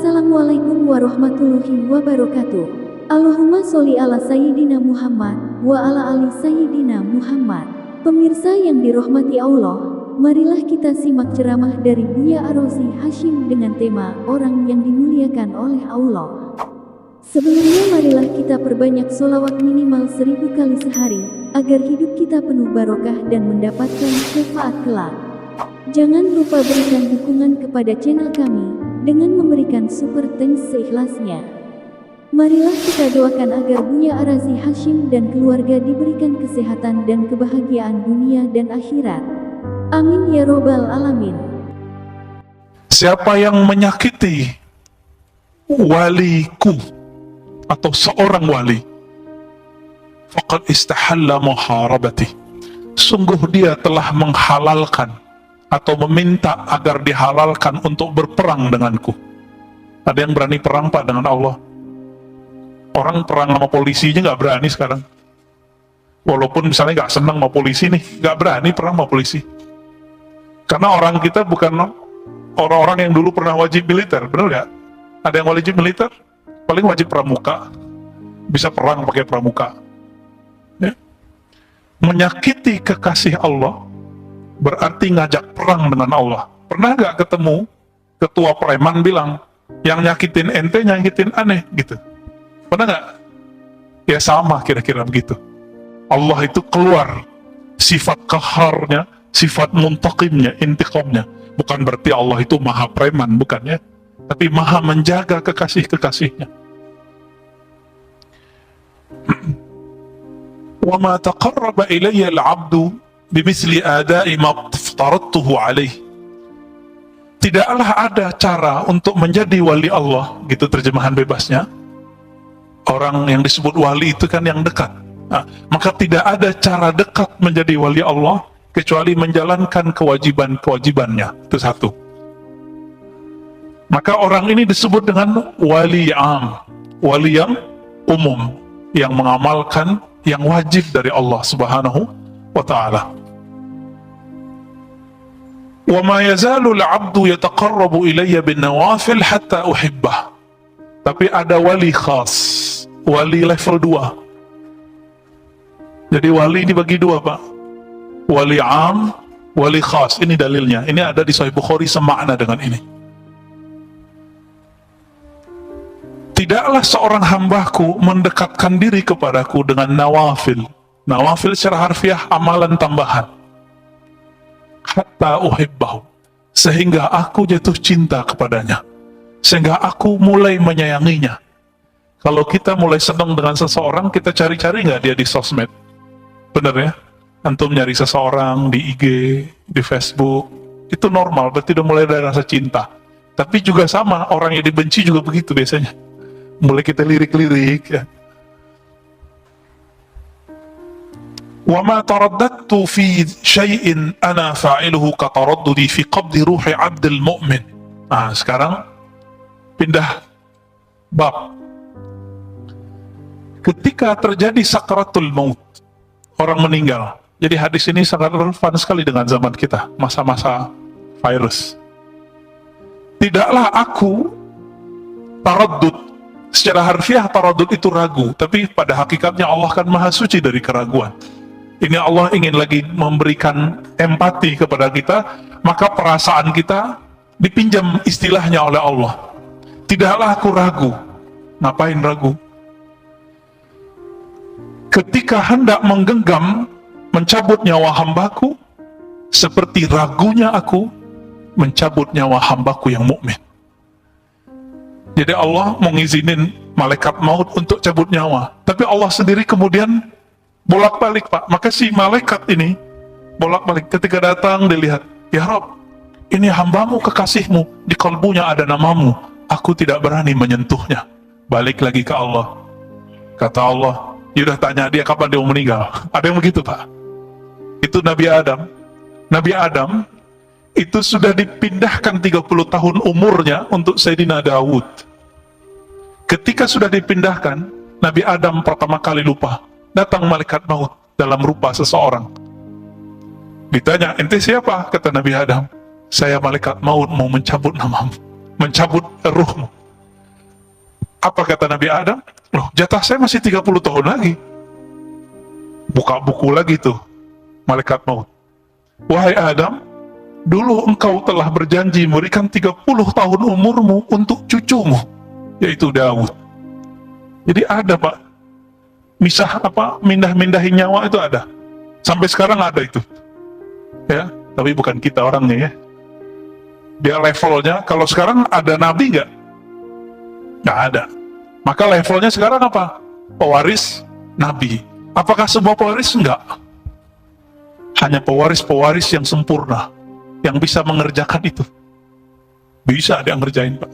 Assalamualaikum warahmatullahi wabarakatuh. Allahumma sholli ala Sayyidina Muhammad wa ala ali Sayyidina Muhammad. Pemirsa yang dirahmati Allah, marilah kita simak ceramah dari Buya Ar-Razi Hasyim dengan tema orang yang dimuliakan oleh Allah. Sebelumnya marilah kita perbanyak sholawat minimal 1000 kali sehari, agar hidup kita penuh barokah dan mendapatkan syafaat kelak. Jangan lupa berikan dukungan kepada channel kami dengan memberikan super thanks seikhlasnya. Marilah kita doakan agar Buya Ar-Razi Hasyim dan keluarga diberikan kesehatan dan kebahagiaan dunia dan akhirat. Amin ya robbal alamin. Siapa yang menyakiti waliku atau seorang wali, faqad istahalla muharabati, sungguh dia telah menghalalkan atau meminta agar dihalalkan untuk berperang denganku. Ada yang berani perang Pak dengan Allah? Orang perang sama polisi aja nggak berani sekarang. Walaupun misalnya nggak senang sama polisi nih, nggak berani perang sama polisi. Karena orang kita bukan orang-orang yang dulu pernah wajib militer, benar nggak? Ada yang wajib militer? Paling wajib pramuka, bisa perang pakai pramuka. Ya. Menyakiti kekasih Allah berarti ngajak perang dengan Allah. Pernah gak ketemu ketua preman bilang, yang nyakitin ente nyakitin aneh gitu? Pernah gak? Ya sama kira-kira begitu. Allah itu keluar sifat qaharnya, sifat muntaqimnya, intiqamnya. Bukan berarti Allah itu maha preman, bukan ya, tapi maha menjaga kekasih-kekasihnya. Wa ma taqarraba ilayya al-'abdu bimisli adai ma aftaradtuhu alaih. Tidaklah ada cara untuk menjadi wali Allah, gitu terjemahan bebasnya. Orang yang disebut wali itu kan yang dekat. Nah, maka tidak ada cara dekat menjadi wali Allah kecuali menjalankan kewajiban-kewajibannya. Itu satu. Maka orang ini disebut dengan wali am, wali yang umum, yang mengamalkan yang wajib dari Allah Subhanahu wa ta'ala. Wa ma yazalu al-'abdu yataqarrabu ilayya bin nawafil hatta uhibbah. Tapi ada wali khas, wali level 2. Jadi wali dibagi 2 Pak, wali am, wali khas. Ini dalilnya, ini ada di Sahih Bukhari semakna dengan ini. Tidaklah seorang hambaku mendekatkan diri kepadaku dengan nawafil. Nawafil secara harfiah amalan tambahan. Hatta uhibbahu, sehingga aku jatuh cinta kepadanya, sehingga aku mulai menyayanginya. Kalau kita mulai senang dengan seseorang, kita cari-cari nggak dia di sosmed? Bener ya? Antum nyari seseorang di IG, di Facebook, itu normal, berarti udah mulai ada rasa cinta. Tapi juga sama, orang yang dibenci juga begitu biasanya. Mulai kita lirik-lirik ya. Wa ma taraddadtu fi syai'in ana fa'iluhu ka taraddudi fi qabdi ruhi 'abdil mu'min. Nah, sekarang pindah bab. Ketika terjadi sakaratul maut, orang meninggal. Jadi hadis ini sangat relevan sekali dengan zaman kita, masa-masa virus. Tidaklah aku taraddud. Secara harfiah taraddud itu ragu, tapi pada hakikatnya Allah kan maha suci dari keraguan. Ini Allah ingin lagi memberikan empati kepada kita, maka perasaan kita dipinjam istilahnya oleh Allah. Tidaklah aku ragu. Ngapain ragu? Ketika hendak menggenggam, mencabut nyawa hambaku, seperti ragunya aku mencabut nyawa hambaku yang mukmin. Jadi Allah mengizinin malaikat maut untuk cabut nyawa, tapi Allah sendiri kemudian bolak-balik Pak. Maka si malaikat ini bolak-balik, ketika datang dilihat, ya Rob, ini hambamu kekasihmu, di kalbunya ada namamu, aku tidak berani menyentuhnya. Balik lagi ke Allah. Kata Allah, yaudah tanya dia kapan dia mau meninggal. Ada yang begitu Pak. Itu Nabi Adam. Nabi Adam itu sudah dipindahkan 30 tahun umurnya untuk Sayyidina Daud. Ketika sudah dipindahkan, Nabi Adam pertama kali lupa. Datang malaikat maut dalam rupa seseorang. Ditanya, ente siapa? Kata Nabi Adam, saya malaikat maut mau mencabut namamu, mencabut ruhmu. Apa kata Nabi Adam? Loh, jatah saya masih 30 tahun lagi. Buka buku lagi tuh malaikat maut. Wahai Adam, dulu engkau telah berjanji memberikan 30 tahun umurmu untuk cucumu, yaitu Daud. Jadi ada Pak, misah apa, mindah-mindahin nyawa itu ada. Sampai sekarang ada itu. Ya, tapi bukan kita orangnya ya. Dia levelnya, kalau sekarang ada nabi nggak? Nggak ada. Maka levelnya sekarang apa? Pewaris nabi. Apakah semua pewaris? Enggak. Hanya pewaris-pewaris yang sempurna, yang bisa mengerjakan itu. Bisa dia ngerjain Pak.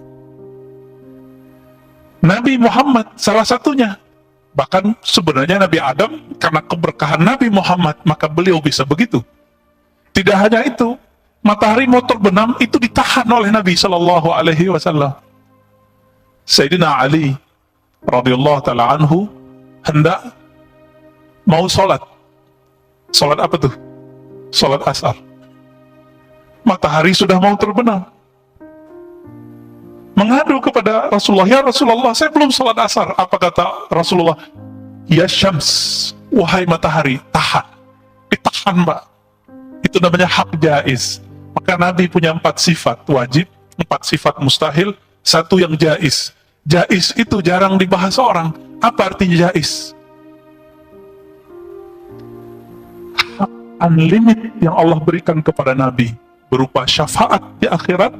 Nabi Muhammad salah satunya. Bahkan sebenarnya Nabi Adam, karena keberkahan Nabi Muhammad, maka beliau bisa begitu. Tidak hanya itu, matahari mau terbenam itu ditahan oleh Nabi Shallallahu Alaihi Wasallam. Sayyidina Ali radhiyallahu taala anhu hendak mau sholat. Sholat apa tuh? Sholat asar. Matahari sudah mau terbenam. Mengadu kepada Rasulullah, ya Rasulullah, saya belum sholat asar. Apa kata Rasulullah? Ya Syams, wahai matahari, tahan. Ditahan Mbak. Itu namanya hak jaiz. Maka Nabi punya 4 sifat wajib, 4 sifat mustahil, 1 yang jaiz. Jaiz itu jarang dibahas orang. Apa artinya jaiz? Hak unlimited yang Allah berikan kepada Nabi berupa syafaat di akhirat,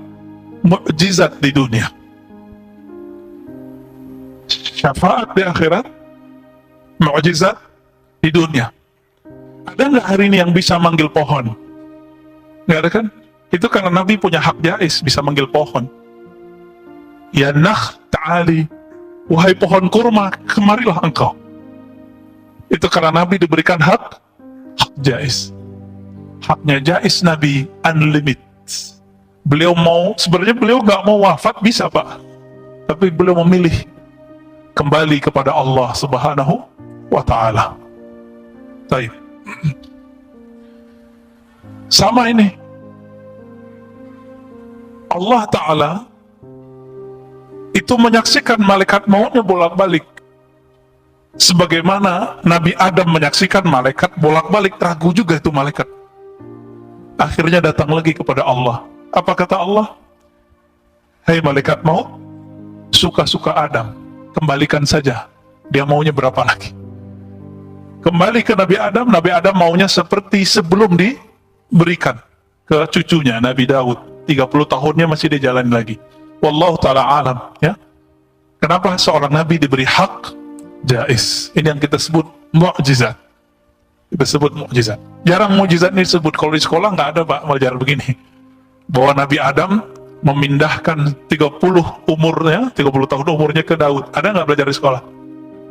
mukjizat di dunia. Syafaat di akhirat, mukjizat di dunia. Ada nggak hari ini yang bisa manggil pohon? Nggak ada kan? Itu karena Nabi punya hak jaiz, bisa manggil pohon. Ya nakh ta'ali, wahai pohon kurma, kemarilah engkau. Itu karena Nabi diberikan hak jaiz. Haknya jaiz Nabi unlimited. Beliau mau, sebenarnya beliau nggak mau wafat, bisa Pak, tapi beliau memilih kembali kepada Allah Subhanahu wa Ta'ala. Baik. Sama ini, Allah Ta'ala itu menyaksikan malaikat mautnya bolak-balik, sebagaimana Nabi Adam menyaksikan malaikat bolak-balik. Ragu juga itu malaikat. Akhirnya datang lagi kepada Allah. Apa kata Allah? Hei malaikat maut, suka-suka Adam, kembalikan saja. Dia maunya berapa lagi? Kembali ke Nabi Adam. Nabi Adam maunya seperti sebelum diberikan ke cucunya Nabi Daud. 30 tahunnya masih dia jalani lagi. Wallahu ta'ala alam ya. Kenapa seorang Nabi diberi hak jaiz? Ini yang kita sebut mukjizat. Kita sebut mukjizat. Jarang mukjizat ini disebut. Kalau di sekolah nggak ada Pak, belajar begini. Bahwa Nabi Adam memindahkan 30 tahun umurnya ke Daud. Ada nggak belajar di sekolah?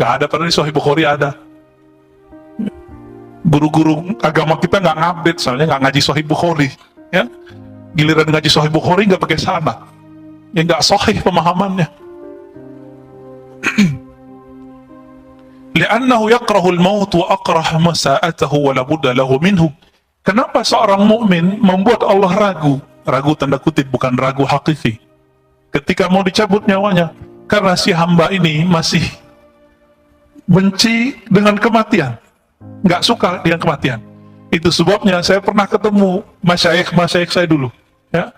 Nggak ada, padahal di Sahih Bukhari ada. Guru-guru agama kita nggak ngupdate, soalnya nggak ngaji Sahih Bukhari. Ya, giliran ngaji Sahih Bukhari nggak pakai sanad, ya nggak sahih pemahamannya. Li'annahu yakrahul maut wa akrah masa'atahu wa labudda lahu minhu. Kenapa seorang mukmin membuat Allah ragu? Ragu tanda kutip, bukan ragu hakiki. Ketika mau dicabut nyawanya, karena si hamba ini masih benci dengan kematian, nggak suka dengan kematian. Itu sebabnya saya pernah ketemu masyayikh saya dulu, ya.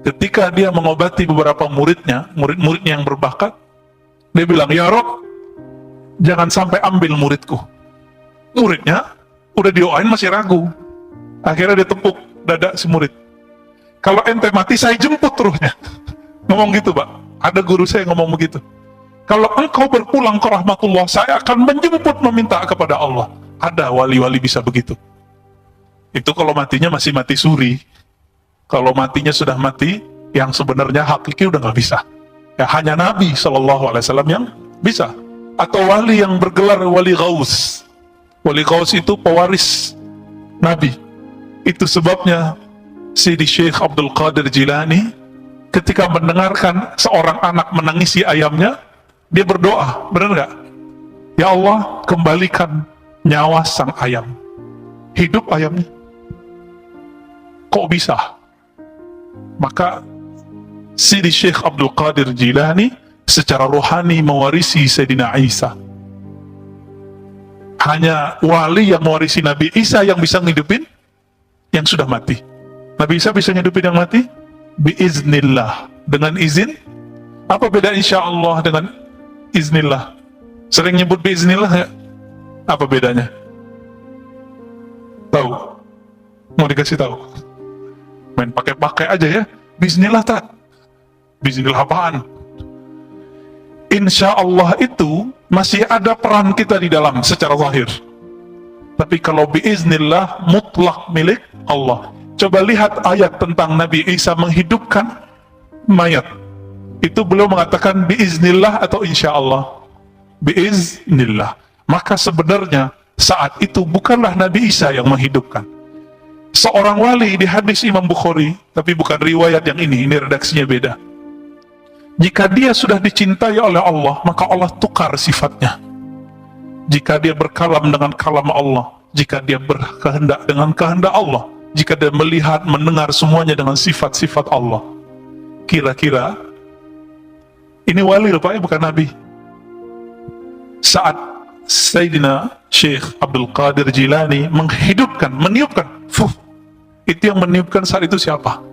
Ketika dia mengobati beberapa muridnya, murid-muridnya yang berbakat, dia bilang, ya Rob, jangan sampai ambil muridku. Muridnya udah dioain masih ragu. Akhirnya dia tepuk dada si murid. Kalau ente mati, saya jemput ruhnya. Ngomong gitu Pak. Ada guru saya ngomong begitu. Kalau engkau berpulang ke rahmatullah, saya akan menjemput meminta kepada Allah. Ada wali-wali bisa begitu. Itu kalau matinya masih mati suri. Kalau matinya sudah mati, yang sebenarnya hakiki udah nggak bisa. Ya hanya Nabi SAW yang bisa. Atau wali yang bergelar wali Ghaus. Wali Ghaus itu pewaris Nabi. Itu sebabnya Sidi Syekh Abdul Qadir Jilani ketika mendengarkan seorang anak menangisi ayamnya, dia berdoa, benar nggak? Ya Allah, kembalikan nyawa sang ayam. Hidup ayamnya. Kok bisa? Maka Sidi Syekh Abdul Qadir Jilani secara rohani mewarisi Sayyidina Isa. Hanya wali yang mewarisi Nabi Isa yang bisa ngidupin yang sudah mati. Nabi Isa bisa ngidupin yang mati biiznillah, dengan izin. Apa beda insya Allah dengan iznillah? Sering nyebut biiznillah ya? Apa bedanya? Tahu? Mau dikasih tahu? Main pakai-pakai aja ya. Bismillah tak? Bismillah apaan? Insya Allah itu masih ada peran kita di dalam secara zahir. Tapi kalau biiznillah mutlak milik Allah. Coba lihat ayat tentang Nabi Isa menghidupkan mayat. Itu beliau mengatakan biiznillah atau insya Allah? Biiznillah. Maka sebenarnya saat itu bukanlah Nabi Isa yang menghidupkan. Seorang wali di hadis Imam Bukhari, tapi bukan riwayat yang ini redaksinya beda. Jika dia sudah dicintai oleh Allah, maka Allah tukar sifatnya. Jika dia berkalam dengan kalam Allah, jika dia berkehendak dengan kehendak Allah, jika dia melihat, mendengar semuanya dengan sifat-sifat Allah. Kira-kira ini wali loh Pak, bukan Nabi. Saat Sayyidina Syekh Abdul Qadir Jilani menghidupkan, meniupkan, itu yang meniupkan saat itu siapa?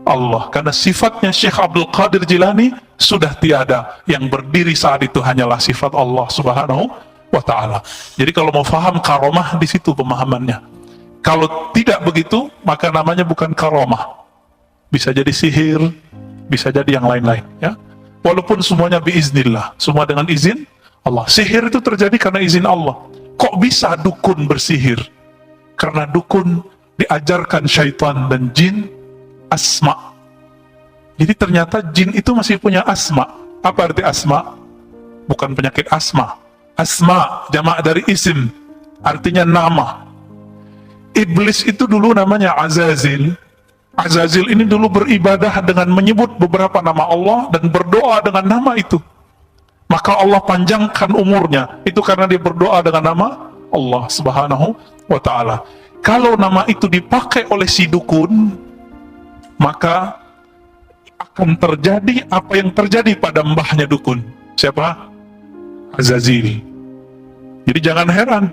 Allah, karena sifatnya Syekh Abdul Qadir Jilani sudah tiada, yang berdiri saat itu hanyalah sifat Allah Subhanahu wa Ta'ala. Jadi kalau mau faham karomah, di situ pemahamannya. Kalau tidak begitu, maka namanya bukan karomah, bisa jadi sihir, bisa jadi yang lain-lain ya. Walaupun semuanya biiznillah, semua dengan izin Allah. Sihir itu terjadi karena izin Allah. Kok bisa dukun bersihir? Karena dukun diajarkan syaitan dan jin asma. Jadi ternyata jin itu masih punya asma. Apa arti asma? Bukan penyakit asma. Asma jamak dari isim, artinya nama. Iblis itu dulu namanya Azazil. Azazil ini dulu beribadah dengan menyebut beberapa nama Allah dan berdoa dengan nama itu. Maka Allah panjangkan umurnya. Itu karena dia berdoa dengan nama Allah Subhanahu wa Ta'ala. Kalau nama itu dipakai oleh si dukun, maka akan terjadi apa yang terjadi pada mbahnya dukun. Siapa? Azazil. Jadi jangan heran,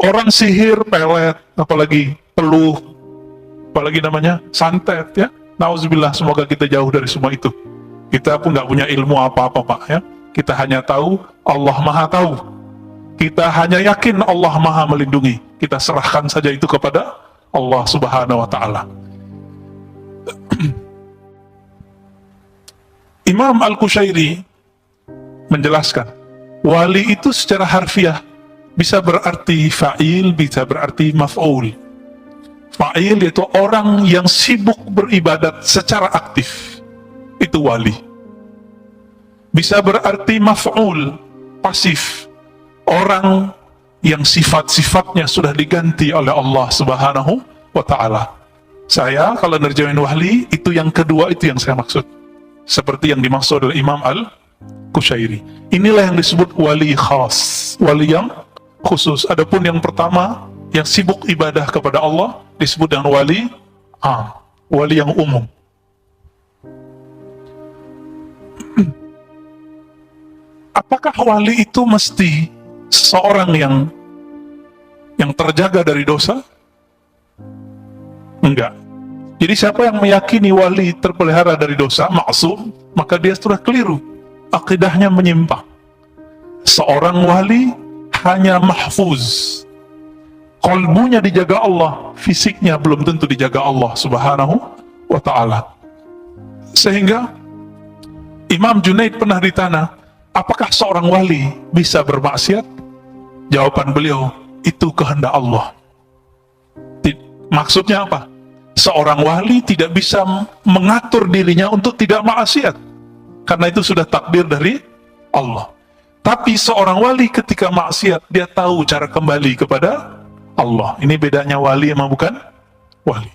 orang sihir, pelet, apalagi peluh, apalagi namanya santet ya. Nauzubillah, semoga kita jauh dari semua itu. Kita pun nggak punya ilmu apa-apa Pak ya. Kita hanya tahu Allah Maha Tahu. Kita hanya yakin Allah Maha Melindungi. Kita serahkan saja itu kepada Allah Subhanahu wa Ta'ala. Imam Al-Qushairi menjelaskan, wali itu secara harfiah bisa berarti fa'il, bisa berarti maf'ul. Fa'il yaitu orang yang sibuk beribadat secara aktif, itu wali. Bisa berarti maf'ul, pasif, orang yang sifat-sifatnya sudah diganti oleh Allah Subhanahu wa Ta'ala. Saya kalau nerjemahin wali, itu yang kedua, itu yang saya maksud. Seperti yang dimaksud oleh Imam Al-Qushairi. Inilah yang disebut wali khas, wali yang khusus. Adapun yang pertama, yang sibuk ibadah kepada Allah, disebut dengan wali wali yang umum. Apakah wali itu mesti seorang yang terjaga dari dosa? Enggak. Jadi siapa yang meyakini wali terpelihara dari dosa, maksum, maka dia sudah keliru. Akidahnya menyimpang. Seorang wali hanya mahfuz. Qalbunya dijaga Allah, fisiknya belum tentu dijaga Allah Subhanahu wa Ta'ala. Sehingga Imam Junaid pernah ditanya, apakah seorang wali bisa bermaksiat? Jawaban beliau, itu kehendak Allah. Maksudnya apa? Seorang wali tidak bisa mengatur dirinya untuk tidak maksiat, karena itu sudah takdir dari Allah. Tapi seorang wali ketika maksiat, dia tahu cara kembali kepada Allah. Ini bedanya wali sama bukan wali.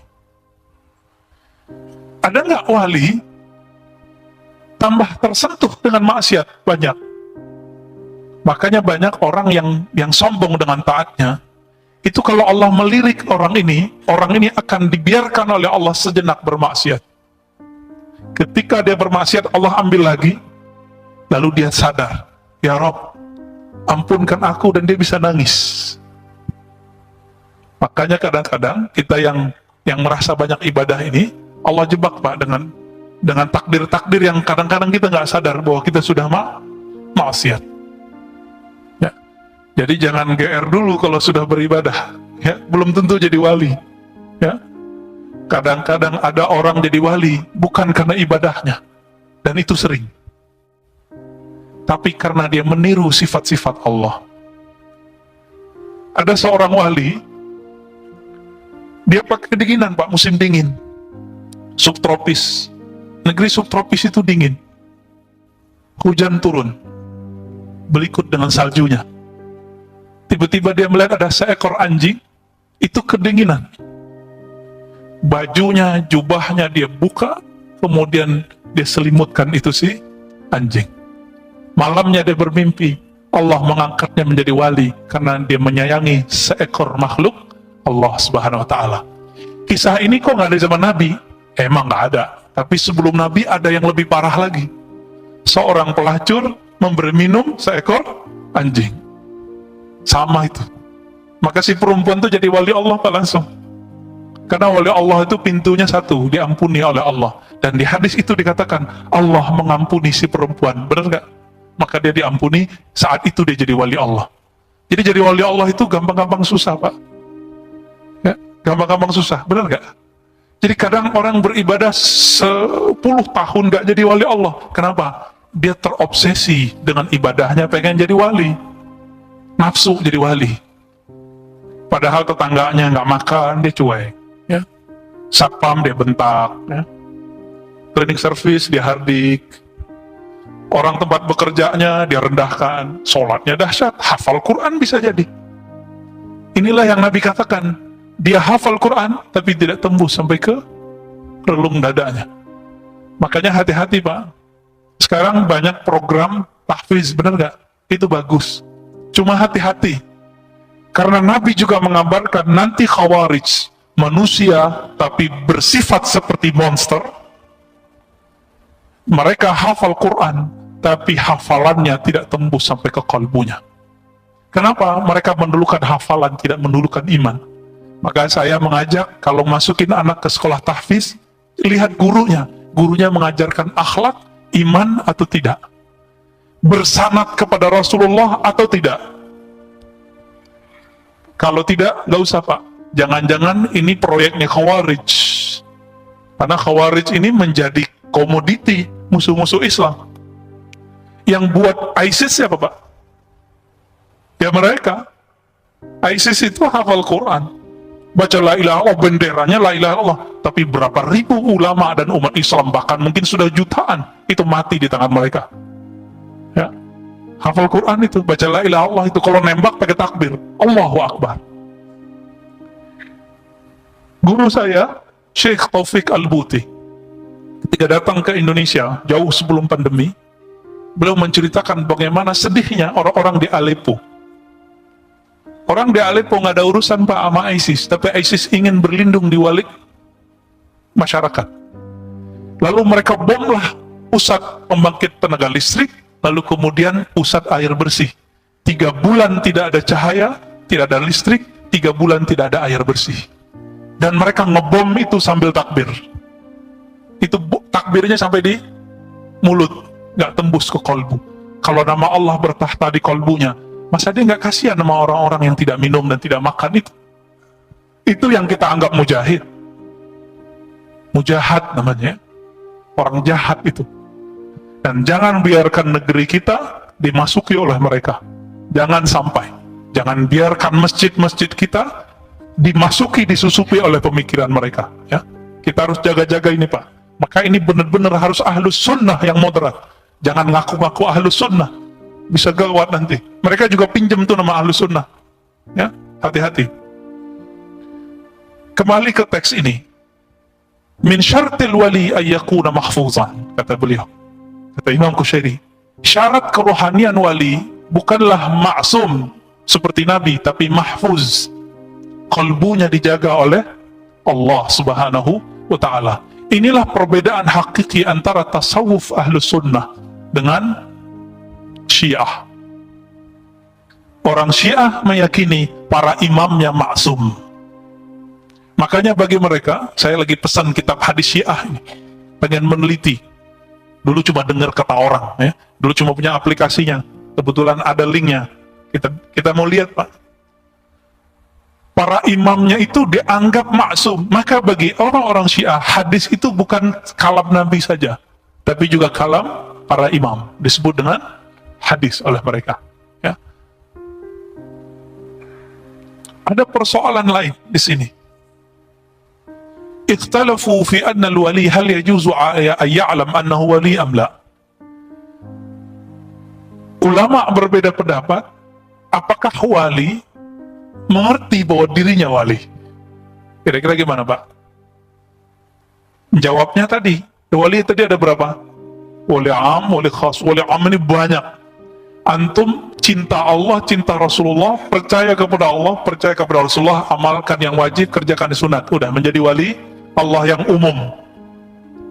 Ada nggak wali tambah tersentuh dengan maksiat? Banyak. Makanya banyak orang yang sombong dengan taatnya. Itu kalau Allah melirik orang ini akan dibiarkan oleh Allah sejenak bermaksiat. Ketika dia bermaksiat, Allah ambil lagi, Lalu dia sadar, ya Rob, ampunkan aku, dan dia bisa nangis. Makanya kadang-kadang kita yang merasa banyak ibadah ini, Allah jebak Pak dengan takdir-takdir yang kadang-kadang kita nggak sadar bahwa kita sudah maksiat. Ya. Jadi jangan GR dulu kalau sudah beribadah. Ya, belum tentu jadi wali. Ya. Kadang-kadang ada orang jadi wali bukan karena ibadahnya, dan itu sering, tapi karena dia meniru sifat-sifat Allah. Ada seorang wali, dia pakai kedinginan Pak, musim dingin, subtropis. Negeri subtropis itu dingin, hujan turun, berikut dengan saljunya. Tiba-tiba dia melihat ada seekor anjing, itu kedinginan. Bajunya, jubahnya dia buka, kemudian dia selimutkan itu si anjing. Malamnya dia bermimpi, Allah mengangkatnya menjadi wali karena dia menyayangi seekor makhluk Allah Subhanahu wa Ta'ala. Kisah ini kok nggak ada zaman Nabi? Emang nggak ada. Tapi sebelum Nabi ada yang lebih parah lagi. Seorang pelacur memberi minum seekor anjing. Sama itu. Maka si perempuan itu jadi wali Allah Pak langsung. Karena wali Allah itu pintunya satu, diampuni oleh Allah. Dan di hadis itu dikatakan Allah mengampuni si perempuan. Benar nggak? Maka dia diampuni, saat itu dia jadi wali Allah. Jadi jadi wali Allah itu gampang-gampang susah Pak. Ya, gampang-gampang susah, benar nggak? Jadi kadang orang beribadah 10 tahun nggak jadi wali Allah. Kenapa? Dia terobsesi dengan ibadahnya, pengen jadi wali. Nafsu jadi wali. Padahal tetangganya nggak makan, dia cuek. Ya. Satpam dia bentak. Ya. Cleaning service dia hardik. Orang tempat bekerjanya dia rendahkan. Sholatnya dahsyat, hafal Quran bisa jadi. Inilah yang Nabi katakan, dia hafal Quran tapi tidak tembus sampai ke relung dadanya. Makanya hati-hati Pak. Sekarang banyak program tahfiz, benar nggak? Itu bagus. Cuma hati-hati, karena Nabi juga mengabarkan nanti Khawarij, manusia tapi bersifat seperti monster. Mereka hafal Quran tapi hafalannya tidak tembus sampai ke kalbunya. Kenapa? Mereka mendulukan hafalan, tidak mendulukan iman. Maka saya mengajak, kalau masukin anak ke sekolah tahfiz, lihat gurunya. Gurunya mengajarkan akhlak, iman atau tidak, bersanad kepada Rasulullah atau tidak. Kalau tidak, nggak usah Pak. Jangan-jangan ini proyeknya Khawarij. Karena Khawarij ini menjadi komoditi musuh-musuh Islam. Yang buat ISIS siapa Pak? Ya mereka. ISIS itu hafal Quran, baca la ilaha illallah, benderanya la ilaha illallah. Tapi berapa ribu ulama dan umat Islam, bahkan mungkin sudah jutaan, itu mati di tangan mereka. Ya. Hafal Quran itu, baca la ilaha illallah itu, kalau nembak pakai takbir, Allahu Akbar. Guru saya, Syekh Taufik Al-Buti, ketika datang ke Indonesia, jauh sebelum pandemi, beliau menceritakan bagaimana sedihnya orang-orang di Aleppo. Orang di Aleppo nggak ada urusan Pak sama ISIS, tapi ISIS ingin berlindung di balik masyarakat. Lalu mereka bomlah pusat pembangkit tenaga listrik, lalu kemudian pusat air bersih. 3 bulan tidak ada cahaya, tidak ada listrik, 3 bulan tidak ada air bersih. Dan mereka ngebom itu sambil takbir. Itu takbirnya sampai di mulut, nggak tembus ke kolbu. Kalau nama Allah bertahta di kolbunya, masa dia nggak kasihan sama orang-orang yang tidak minum dan tidak makan itu? Itu yang kita anggap mujahid. Mujahad namanya, orang jahat itu. Dan jangan biarkan negeri kita dimasuki oleh mereka. Jangan sampai. Jangan biarkan masjid-masjid kita dimasuki, disusupi oleh pemikiran mereka. Ya, kita harus jaga-jaga ini Pak. Maka ini benar-benar harus ahlus sunnah yang moderat. Jangan ngaku-ngaku ahlus sunnah, bisa gawat nanti. Mereka juga pinjam tuh nama ahlus sunnah. Ya, hati-hati. Kembali ke teks ini. Min syartil wali ayyakuna mahfuzan, kata beliau, kata Imam Qushairi. Syarat kerohanian wali bukanlah maksum seperti Nabi, tapi mahfuz. Kalbunya dijaga oleh Allah Subhanahu wa Ta'ala. Inilah perbedaan hakiki antara tasawuf ahlus sunnah dengan Syiah. Orang Syiah meyakini para imamnya maksum. Makanya bagi mereka, saya lagi pesan kitab hadis Syiah ini, pengen meneliti. Dulu cuma dengar kata orang, ya. Dulu cuma punya aplikasinya. Kebetulan ada linknya. Kita mau lihat, Pak. Para imamnya itu dianggap maksum. Maka bagi orang-orang Syiah, hadis itu bukan kalam Nabi saja, tapi juga kalam para imam. Disebut dengan hadis oleh mereka. Ya. Ada persoalan lain di sini. Ikhtalafu fi anna al-wali hal yajuzu an ya'lam annahu wali am la. Ulama berbeda pendapat, apakah wali mengerti bahwa dirinya wali? Kira-kira gimana, Pak? Jawabnya tadi, wali tadi ada berapa? Wali am, wali khas. Wali am ini banyak. Antum cinta Allah, cinta Rasulullah, percaya kepada Allah, percaya kepada Rasulullah, amalkan yang wajib, kerjakan sunat, udah menjadi wali Allah yang umum.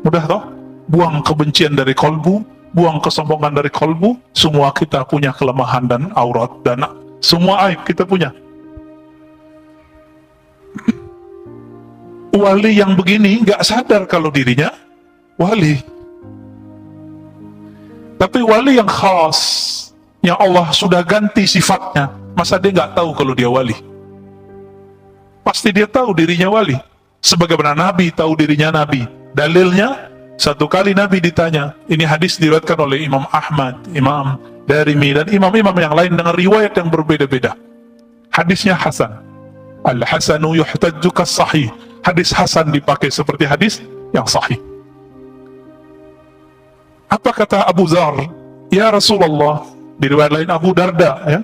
Mudah toh? Buang kebencian dari kolbu, buang kesombongan dari kolbu. Semua kita punya kelemahan dan aurat, dan semua aib kita punya. Wali yang begini nggak sadar kalau dirinya wali. Tapi wali yang khas, yang Allah sudah ganti sifatnya, masa dia nggak tahu kalau dia wali? Pasti dia tahu dirinya wali. Sebagaimana Nabi tahu dirinya Nabi. Dalilnya, satu kali Nabi ditanya, ini hadis diriwayatkan oleh Imam Ahmad, Imam Darimi, dan imam-imam yang lain dengan riwayat yang berbeda-beda. Hadisnya Hasan. Al-Hasanu yuhtajju kas-sahih. Hadis Hasan dipakai seperti hadis yang sahih. Apa kata Abu Dzar? Ya Rasulullah, di riwayat lain Abu Darda, ya.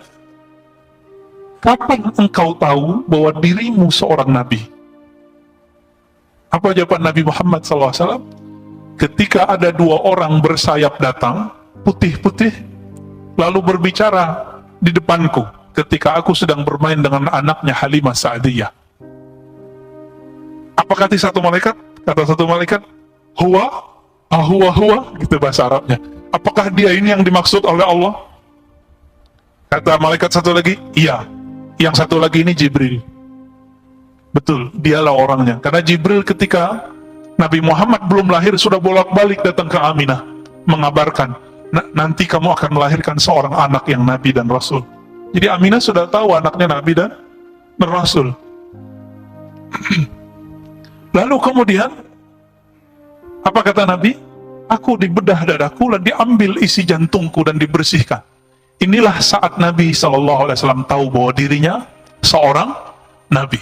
Kapan engkau tahu bahwa dirimu seorang nabi? Apa jawaban Nabi Muhammad SAW? Ketika ada dua orang bersayap datang, putih-putih, lalu berbicara di depanku, ketika aku sedang bermain dengan anaknya Halimah Sa'diyah. Apa kata satu malaikat? Kata satu malaikat, huwa, gitu bahasa Arabnya. Apakah dia ini yang dimaksud oleh Allah? Kata malaikat satu lagi, iya. Yang satu lagi ini Jibril. Betul, dialah orangnya. Karena Jibril ketika Nabi Muhammad belum lahir sudah bolak-balik datang ke Aminah mengabarkan, nanti kamu akan melahirkan seorang anak yang Nabi dan Rasul. Jadi Aminah sudah tahu anaknya Nabi dan Rasul. Lalu kemudian apa kata Nabi? Aku dibedah dadaku dan diambil isi jantungku dan dibersihkan. Inilah saat Nabi SAW tahu bahwa dirinya seorang Nabi.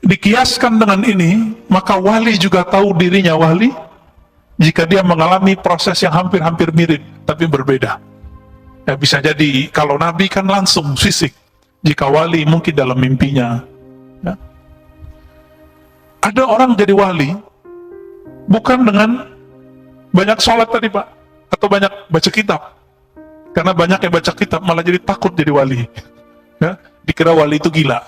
Dikiaskan dengan ini, maka wali juga tahu dirinya wali jika dia mengalami proses yang hampir-hampir mirip, tapi berbeda. Ya, bisa jadi kalau Nabi kan langsung fisik, jika wali mungkin dalam mimpinya. Ya. Ada orang jadi wali bukan dengan banyak sholat tadi, Pak, atau banyak baca kitab. Karena banyak yang baca kitab malah jadi takut jadi wali. Ya, dikira wali itu gila,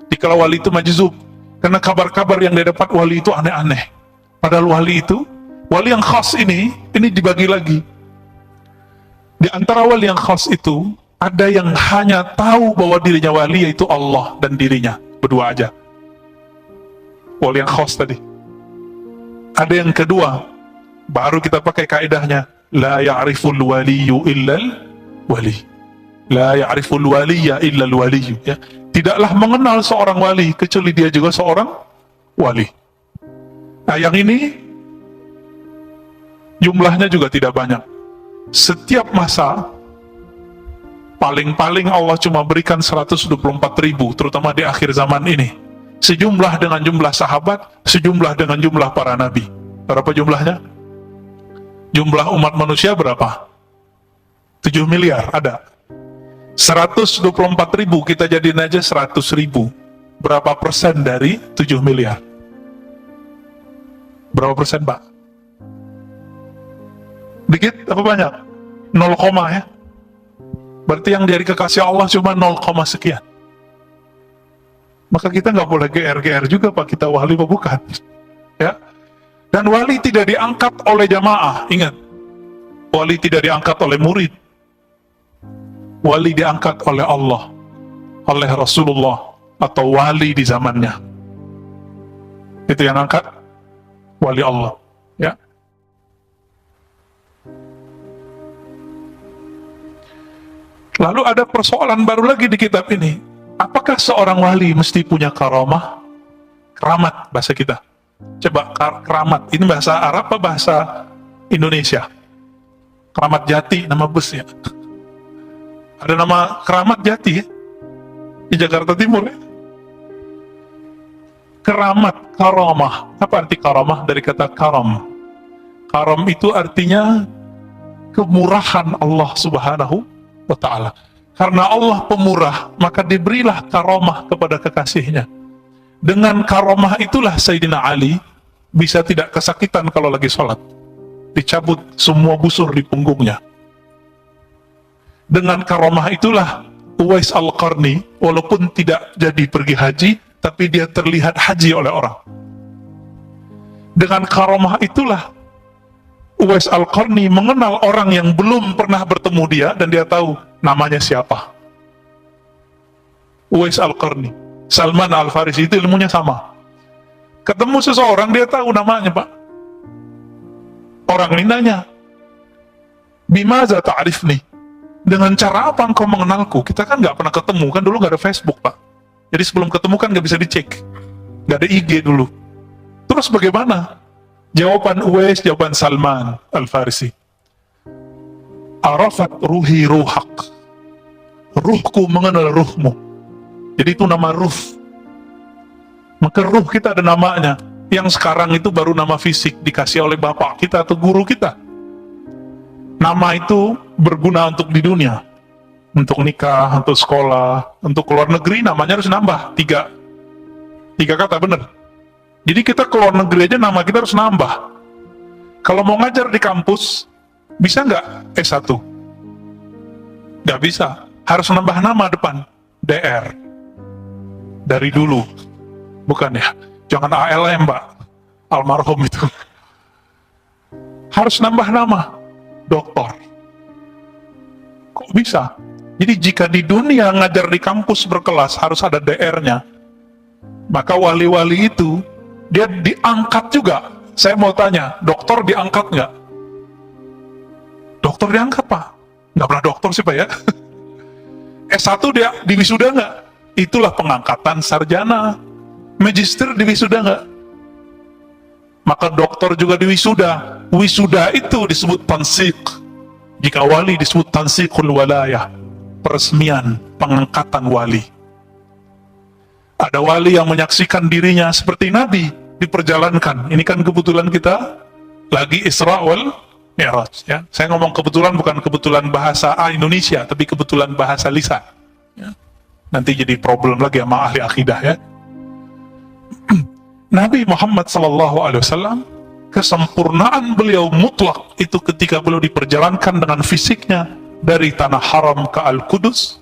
dikira wali itu majzub, karena kabar-kabar yang dia dapat wali itu aneh-aneh. Padahal wali itu, wali yang khas ini dibagi lagi. Di antara wali yang khas itu, ada yang hanya tahu bahwa dirinya wali, yaitu Allah dan dirinya, berdua aja. Wali yang khas tadi. Ada yang kedua, baru kita pakai kaidahnya, la ya'riful waliyu illal wali. La ya'riful waliya illal waliyu. Ya. Tidaklah mengenal seorang wali kecuali dia juga seorang wali. Nah, yang ini jumlahnya juga tidak banyak. Setiap masa paling-paling Allah cuma berikan 124.000, terutama di akhir zaman ini. Sejumlah dengan jumlah sahabat, sejumlah dengan jumlah para nabi. Berapa jumlahnya? Jumlah umat manusia berapa? 7 miliar ada. 124.000 kita jadiin aja 100.000. Berapa persen dari 7 miliar? Berapa persen, Pak? Dikit apa banyak? 0, ya. Berarti yang dari kekasih Allah cuma 0, sekian. Maka kita nggak boleh GR juga, Pak, kita wali apa bukan? Ya. Dan wali tidak diangkat oleh jamaah, ingat. Wali tidak diangkat oleh murid, wali diangkat oleh Allah, oleh Rasulullah, atau wali di zamannya. Itu yang angkat wali Allah, ya. Lalu ada persoalan baru lagi di kitab ini. Apakah seorang wali mesti punya karamah? Keramat bahasa kita. Coba keramat, ini bahasa Arab apa bahasa Indonesia? Keramat Jati, nama busnya. Ada nama Keramat Jati ya? Di Jakarta Timur ya? Keramat, karamah. Apa arti karamah? Dari kata karam. Karam itu artinya kemurahan Allah Subhanahu wa ta'ala. Karena Allah pemurah, maka diberilah karamah kepada kekasihnya. Dengan karamah itulah Sayyidina Ali bisa tidak kesakitan kalau lagi sholat. Dicabut semua busur di punggungnya. Dengan karamah itulah Uwais Al-Qarni, walaupun tidak jadi pergi haji, tapi dia terlihat haji oleh orang. Dengan karamah itulah Uwais Al-Qarni mengenal orang yang belum pernah bertemu dia, dan dia tahu namanya siapa. Uwais Al-Qarni, Salman Al-Farisi itu ilmunya sama. Ketemu seseorang, dia tahu namanya, Pak. Orang ini nanya, bimaza ta'rifni? Dengan cara apa engkau mengenalku? Kita kan nggak pernah ketemu, kan dulu nggak ada Facebook, Pak. Jadi sebelum ketemu kan nggak bisa dicek, nggak ada IG dulu. Terus bagaimana? Jawaban Uwais, jawaban Salman Al-Farisi. Arafat ruhi ruhak. Ruhku mengenal ruhmu. Jadi itu nama ruh. Maka ruh kita ada namanya. Yang sekarang itu baru nama fisik, dikasih oleh bapak kita atau guru kita. Nama itu berguna untuk di dunia. Untuk nikah, untuk sekolah, untuk keluar negeri namanya harus nambah. Tiga kata, bener. Jadi kita keluar negeri aja nama kita harus nambah. Kalau mau ngajar di kampus, bisa nggak S1? Nggak bisa. Harus nambah nama depan. DR. Dari dulu. Bukan ya? Jangan ALM, Mbak. Almarhum itu. Harus nambah nama. Doktor. Kok bisa? Jadi jika di dunia ngajar di kampus berkelas harus ada DR-nya, maka wali-wali itu dia diangkat juga. Saya mau tanya, dokter diangkat nggak? Dokter diangkat, Pak? Nggak pernah dokter sih, Pak ya. S1 dia diwisuda nggak? Itulah pengangkatan sarjana. Magister diwisuda nggak? Maka dokter juga diwisuda. Wisuda itu disebut tansik. Jika wali disebut tansikul walayah, peresmian, pengangkatan wali. Ada wali yang menyaksikan dirinya seperti Nabi diperjalankan. Ini kan kebetulan kita lagi Isra wal Mi'raj, ya. Saya ngomong kebetulan bukan kebetulan bahasa Indonesia, tapi kebetulan bahasa lisan. Ya. Nanti jadi problem lagi sama ahli akidah, ya. Nabi Muhammad SAW, kesempurnaan beliau mutlak itu ketika beliau diperjalankan dengan fisiknya dari tanah haram ke Al-Quds,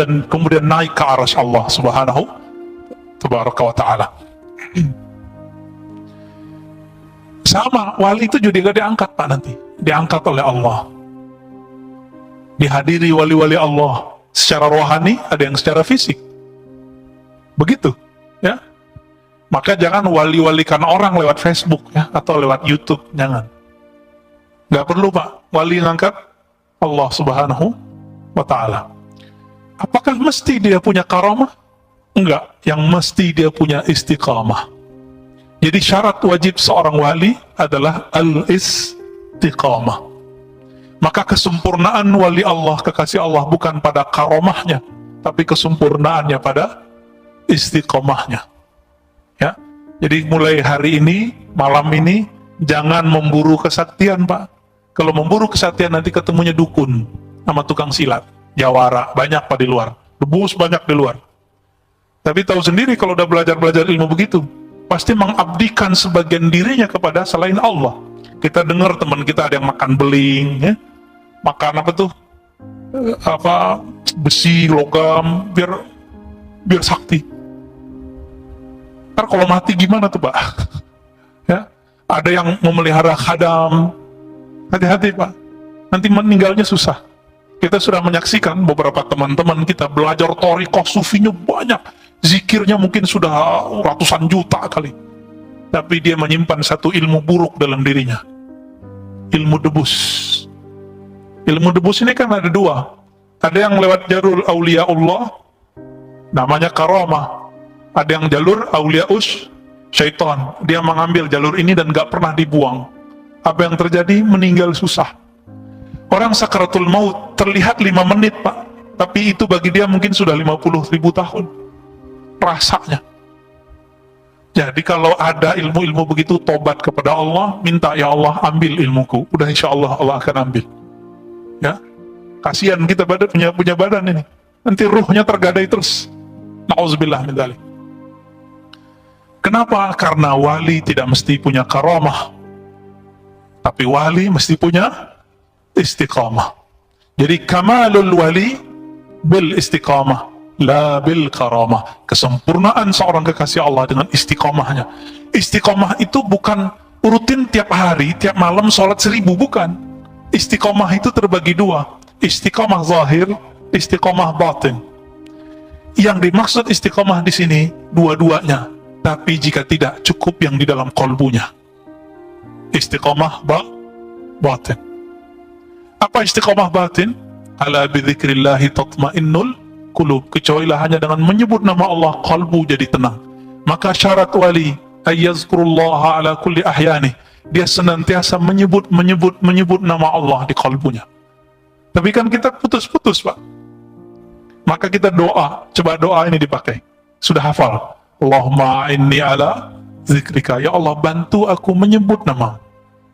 dan kemudian naik ke arasy Allah Subhanahu Tabaraka wa ta'ala. Sama, wali itu juga diangkat, Pak, nanti. Diangkat oleh Allah. Dihadiri wali-wali Allah secara rohani, ada yang secara fisik. Begitu, ya. Maka jangan wali-walikan orang lewat Facebook, ya, atau lewat YouTube, jangan. Nggak perlu, Pak. Wali ngangkat Allah Subhanahu wa ta'ala. Apakah mesti dia punya karamah? Enggak, yang mesti dia punya istiqamah. Jadi syarat wajib seorang wali adalah al-istiqamah. Maka kesempurnaan wali Allah, kekasih Allah, bukan pada karamahnya, tapi kesempurnaannya pada istiqamahnya. Ya, jadi mulai hari ini, malam ini, jangan memburu kesaktian, Pak. Kalau memburu kesaktian nanti ketemunya dukun sama tukang silat, jawara, banyak, Pak, di luar. Debus banyak di luar. Tapi tahu sendiri kalau udah belajar ilmu begitu, pasti mengabdikan sebagian dirinya kepada selain Allah. Kita dengar teman kita ada yang makan beling, ya, makan apa tuh, besi, logam, biar sakti. Ntar kalau mati gimana tuh, Pak? Ya, ada yang memelihara khadam. Hati-hati, Pak. Nanti meninggalnya susah. Kita sudah menyaksikan beberapa teman-teman kita belajar thariqah sufinya banyak, zikirnya mungkin sudah ratusan juta kali, tapi dia menyimpan satu ilmu buruk dalam dirinya, ilmu debus. Ilmu debus ini kan ada dua, ada yang lewat jalur auliaullah, namanya karamah. Ada yang jalur auliaus syaitan, dia mengambil jalur ini dan gak pernah dibuang. Apa yang terjadi? Meninggal susah. Orang sakaratul maut terlihat 5 menit Pak, tapi itu bagi dia mungkin sudah 50.000 tahun rasanya. Jadi kalau ada ilmu-ilmu begitu, tobat kepada Allah, minta, ya Allah ambil ilmuku, udah insya Allah Allah akan ambil. Ya, kasihan kita punya badan ini, nanti ruhnya tergadai terus. Na'udzubillah min dzalik. Kenapa? Karena wali tidak mesti punya karamah, tapi wali mesti punya istiqamah. Jadi kamalul wali bil istiqamah, la bil karamah. Kesempurnaan seorang kekasih Allah dengan istiqamahnya. Istiqamah itu bukan rutin tiap hari, tiap malam sholat 1000, bukan. Istiqamah itu terbagi dua, istiqamah zahir, istiqamah batin. Yang dimaksud istiqamah di sini dua-duanya, tapi jika tidak cukup yang di dalam kolbunya. Istiqamah batin. Apa istiqamah batin? Ala bidzikrillahi tatmainnul qulub. Kecuali hanya dengan menyebut nama Allah, kalbu jadi tenang. Maka syarat wali ayyazkurullaha ala kulli ahyani. Dia senantiasa menyebut nama Allah di kalbunya. Tapi kan kita putus-putus Pak. Maka kita doa, coba doa ini dipakai. Sudah hafal. Allahumma inni ala zikrika. Ya Allah, bantu aku menyebut nama.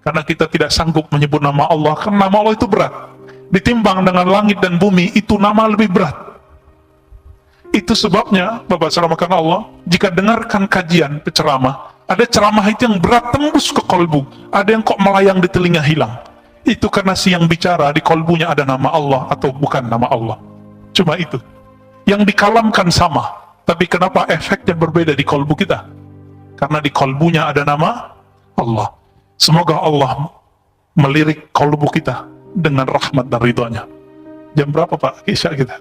Karena kita tidak sanggup menyebut nama Allah, karena nama Allah itu berat. Ditimbang dengan langit dan bumi, itu nama lebih berat. Itu sebabnya, Bapak selamatkan Allah, jika dengarkan kajian penceramah, ada ceramah itu yang berat tembus ke kolbu, ada yang kok melayang di telinga hilang. Itu karena si yang bicara di kolbunya ada nama Allah atau bukan nama Allah. Cuma itu. Yang dikalamkan sama, tapi kenapa efeknya berbeda di kolbu kita? Karena di kolbunya ada nama Allah. Semoga Allah melirik kalbu kita dengan rahmat dan ridhonya. Jam berapa Pak Isya kita?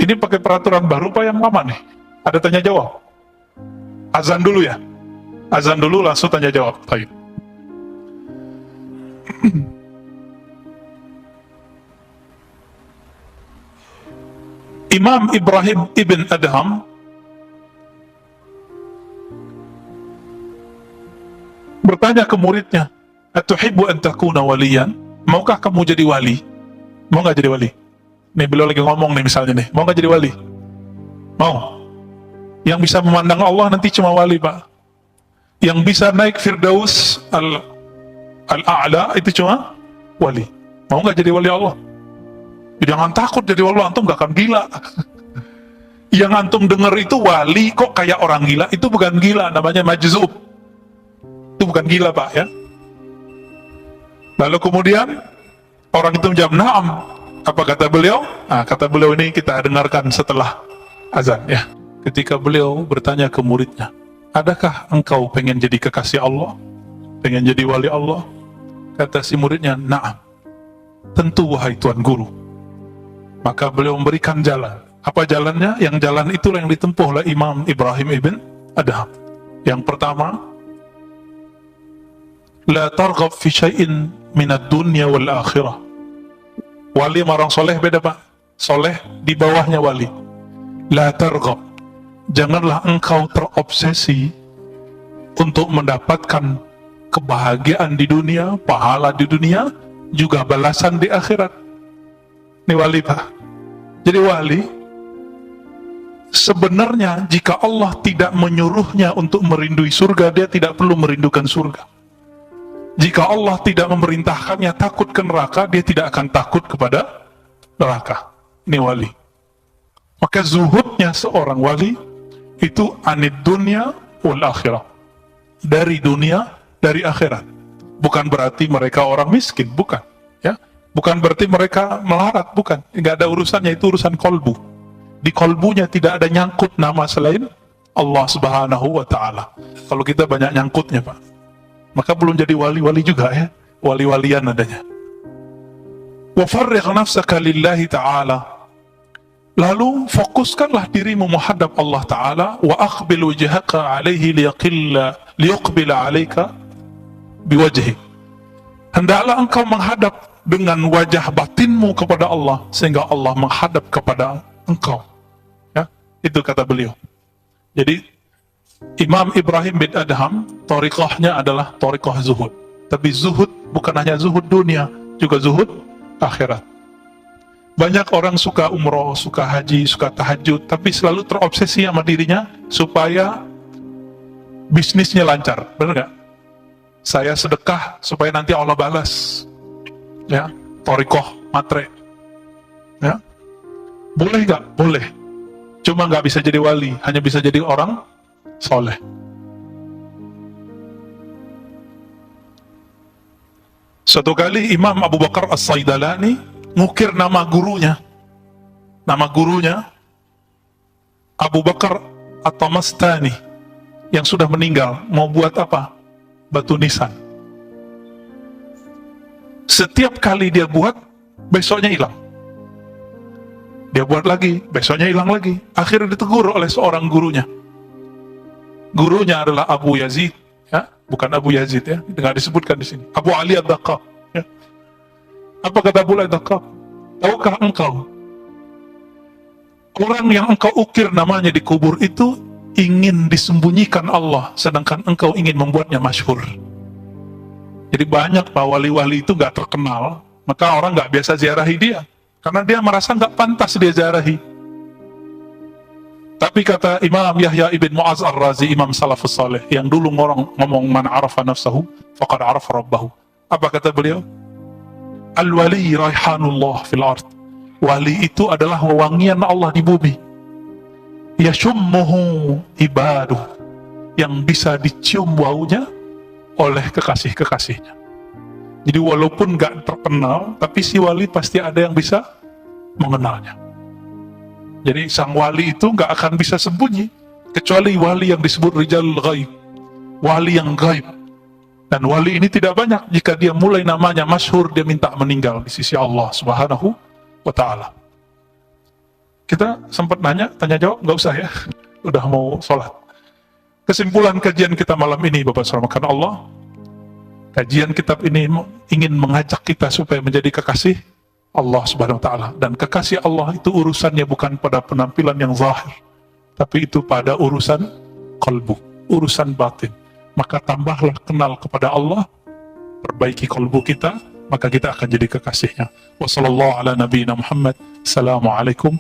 Ini pakai peraturan baru Pak yang lama nih? Ada tanya jawab? Azan dulu ya? Azan dulu langsung tanya jawab. Baik. Imam Ibrahim ibn Adham bertanya ke muridnya, atuhibbu an takuna waliyan? Maukah kamu jadi wali? Mau nggak jadi wali? Nih beliau lagi ngomong nih misalnya nih, mau nggak jadi wali? Mau. Yang bisa memandang Allah nanti cuma wali Pak. Yang bisa naik Firdaus al-A'la itu cuma wali. Mau nggak jadi wali Allah? Jangan takut jadi wali, antum nggak akan gila. Yang antum dengar itu wali kok kayak orang gila, itu bukan gila, namanya majzub. Itu bukan gila Pak ya. Lalu kemudian orang itu menjawab, "Na'am." Apa kata beliau? Nah, kata beliau ini kita dengarkan setelah azan ya. Ketika beliau bertanya ke muridnya, "Adakah engkau pengen jadi kekasih Allah? Pengen jadi wali Allah?" Kata si muridnya, "Na'am." "Tentu wahai Tuan Guru." Maka beliau memberikan jalan. Apa jalannya? Yang jalan itulah yang ditempuh oleh Imam Ibrahim ibn Adham. Yang pertama, la targhab fi syai'in minad dunya wal akhirah. Wali sama orang soleh beda Pak. Soleh di bawahnya wali. La targhab, janganlah engkau terobsesi untuk mendapatkan kebahagiaan di dunia, pahala di dunia, juga balasan di akhirat. Ini wali Pak. Jadi wali sebenarnya jika Allah tidak menyuruhnya untuk merindui surga, dia tidak perlu merindukan surga. Jika Allah tidak memerintahkannya takut ke neraka, dia tidak akan takut kepada neraka. Ini wali. Maka zuhudnya seorang wali itu anid dunya wal akhirah. Dari dunia, dari akhirat. Bukan berarti mereka orang miskin, bukan. Ya, bukan berarti mereka melarat, bukan. Nggak ada urusannya, itu urusan kolbu. Di kolbunya tidak ada nyangkut nama selain Allah Subhanahu wa Ta'ala. Kalau kita banyak nyangkutnya Pak, maka belum jadi wali-wali juga ya, wali-walian adanya. Wa farrigh nafsaka lillahi ta'ala. Lalu fokuskanlah dirimu menghadap Allah Ta'ala. Wa aqbil wajhaka alaihi liyuqbila alaika biwajhi. Hendaklah engkau menghadap dengan wajah batinmu kepada Allah, sehingga Allah menghadap kepada engkau. Ya, itu kata beliau. Jadi Imam Ibrahim bin Adham, thariqahnya adalah thariqah zuhud. Tapi zuhud bukan hanya zuhud dunia, juga zuhud akhirat. Banyak orang suka umroh, suka haji, suka tahajud, tapi selalu terobsesi sama dirinya supaya bisnisnya lancar. Benar nggak? Saya sedekah supaya nanti Allah balas. Ya, thariqah matre. Ya, boleh nggak? Boleh. Cuma nggak bisa jadi wali, hanya bisa jadi orang soleh. Suatu kali Imam Abu Bakar As-Saidalani ngukir nama gurunya. Nama gurunya Abu Bakar At-Tamastani yang sudah meninggal. Mau buat apa? Batu nisan. Setiap kali dia buat, besoknya hilang. Dia buat lagi, besoknya hilang lagi. Akhirnya ditegur oleh seorang gurunya. Gurunya adalah Abu Yazid, ya, bukan Abu Yazid, ya, nggak disebutkan di sini. Abu Ali Ad-Daqqaq. Ya. Apa kata Abu Ali Ad-Daqqaq? Tahukah engkau, orang yang engkau ukir namanya di kubur itu ingin disembunyikan Allah, sedangkan engkau ingin membuatnya masyhur. Jadi banyak pak wali-wali itu nggak terkenal, maka orang nggak biasa ziarahi dia, karena dia merasa nggak pantas dia ziarahi. Tapi kata Imam Yahya ibn Mu'az Ar-Razi, Imam Salafus Saleh, yang dulu ngomong man arafa nafsahu faqad arafa rabbahu. Apa kata beliau? Al-wali raihanullah fil ard. Wali itu adalah wewangian Allah di bumi. Yashummuhu ibaduh, yang bisa dicium baunya oleh kekasih-kekasihnya. Jadi walaupun gak terkenal, tapi si wali pasti ada yang bisa mengenalnya. Jadi sang wali itu gak akan bisa sembunyi, kecuali wali yang disebut rijalul ghaib, wali yang gaib. Dan wali ini tidak banyak, jika dia mulai namanya masyhur, dia minta meninggal di sisi Allah Subhanahu wa ta'ala. Kita sempat tanya jawab, nggak usah ya, udah mau sholat. Kesimpulan kajian kita malam ini, Bapak Saudara, karena Allah, kajian kitab ini ingin mengajak kita supaya menjadi kekasih Allah Subhanahu wa ta'ala. Dan kekasih Allah itu urusannya bukan pada penampilan yang zahir, tapi itu pada urusan qalbu, urusan batin. Maka tambahlah kenal kepada Allah, perbaiki qalbu kita, maka kita akan jadi kekasihnya. Wassallallahu ala nabiyina Muhammad. Assalamualaikum